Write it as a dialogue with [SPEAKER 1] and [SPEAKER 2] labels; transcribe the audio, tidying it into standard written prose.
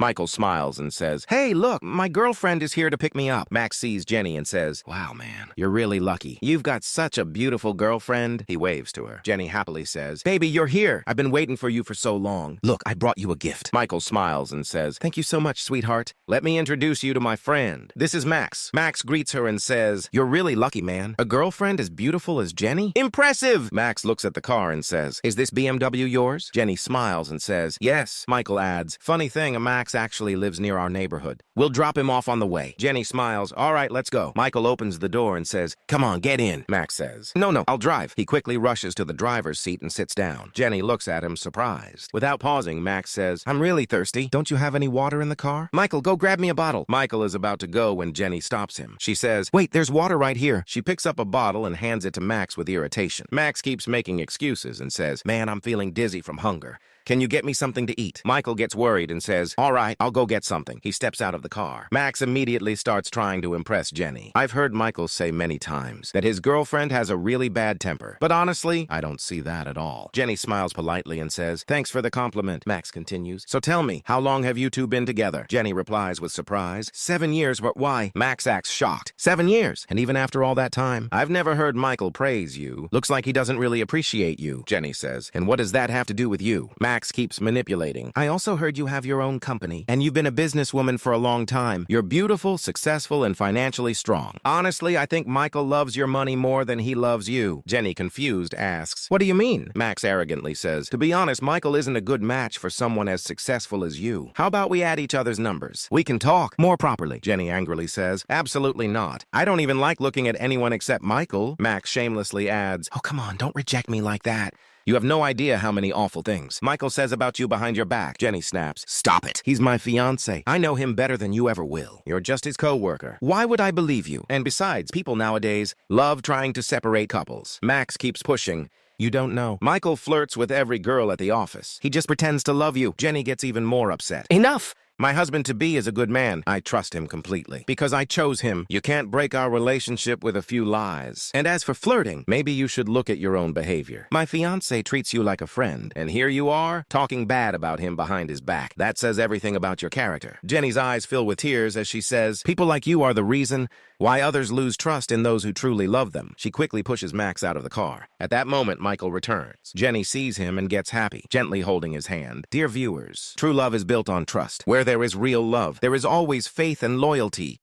[SPEAKER 1] Michael smiles and says, "Hey, look, my girlfriend is here to pick me up." Max sees Jenny and says, "Wow, man, you're really lucky. You've got such a beautiful girlfriend." He waves to her. Jenny happily says, "Baby, you're here. I've been waiting for you for so long. Look, I brought you a gift." Michael smiles and says, "Thank you so much, sweetheart. Let me introduce you to my friend. This is Max." Max greets her and says, "You're really lucky, man. A girlfriend as beautiful as Jenny? Impressive!" Max looks at the car and says, "Is this BMW yours?" Jenny smiles and says, "Yes." Michael adds, "Funny thing, Max actually lives near our neighborhood. We'll drop him off on the way." Jenny smiles, "All right, let's go." Michael opens the door and says, "Come on, get in." Max says, No, I'll drive." He quickly rushes to the driver's seat and sits down. Jenny looks at him, surprised. Without pausing, Max says, "I'm really thirsty. Don't you have any water in the car?" "Michael, go grab me a bottle." Michael is about to go when Jenny stops him. She says, "Wait, there's water right here." She picks up a bottle and hands it to Max with irritation. Max keeps making excuses and says, "Man, I'm feeling dizzy from hunger. Can you get me something to eat?" Michael gets worried and says, "All right, I'll go get something." He steps out of the car. Max immediately starts trying to impress Jenny. I've heard Michael say many times that his girlfriend has a really bad temper, but honestly, I don't see that at all. Jenny smiles politely and says, "Thanks for the compliment." Max continues, "So tell me, how long have you two been together?" Jenny replies with surprise, 7 years, but why?" Max acts shocked. 7 years? And even after all that time? I've never heard Michael praise you. Looks like he doesn't really appreciate you," Jenny says. "And what does that have to do with you?" Max keeps manipulating. "I also heard you have your own company, and you've been a businesswoman for a long time. You're beautiful, successful, and financially strong. Honestly, I think Michael loves your money more than he loves you." Jenny, confused, asks, "What do you mean?" Max arrogantly says, "To be honest, Michael isn't a good match for someone as successful as you. How about we add each other's numbers? We can talk more properly." Jenny angrily says, "Absolutely not. I don't even like looking at anyone except Michael." Max shamelessly adds, "Oh, come on, don't reject me like that. You have no idea how many awful things Michael says about you behind your back." Jenny snaps, "Stop it. He's my fiancé. I know him better than you ever will. You're just his co-worker. Why would I believe you? And besides, people nowadays love trying to separate couples." Max keeps pushing. "You don't know. Michael flirts with every girl at the office. He just pretends to love you." Jenny gets even more upset. "Enough! My husband-to-be is a good man. I trust him completely. Because I chose him. You can't break our relationship with a few lies. And as for flirting, maybe you should look at your own behavior. My fiancé treats you like a friend, and here you are, talking bad about him behind his back. That says everything about your character." Jenny's eyes fill with tears as she says, "People like you are the reason why others lose trust in those who truly love them." She quickly pushes Max out of the car. At that moment, Michael returns. Jenny sees him and gets happy, gently holding his hand. Dear viewers, true love is built on trust. Where there is real love, there is always faith and loyalty.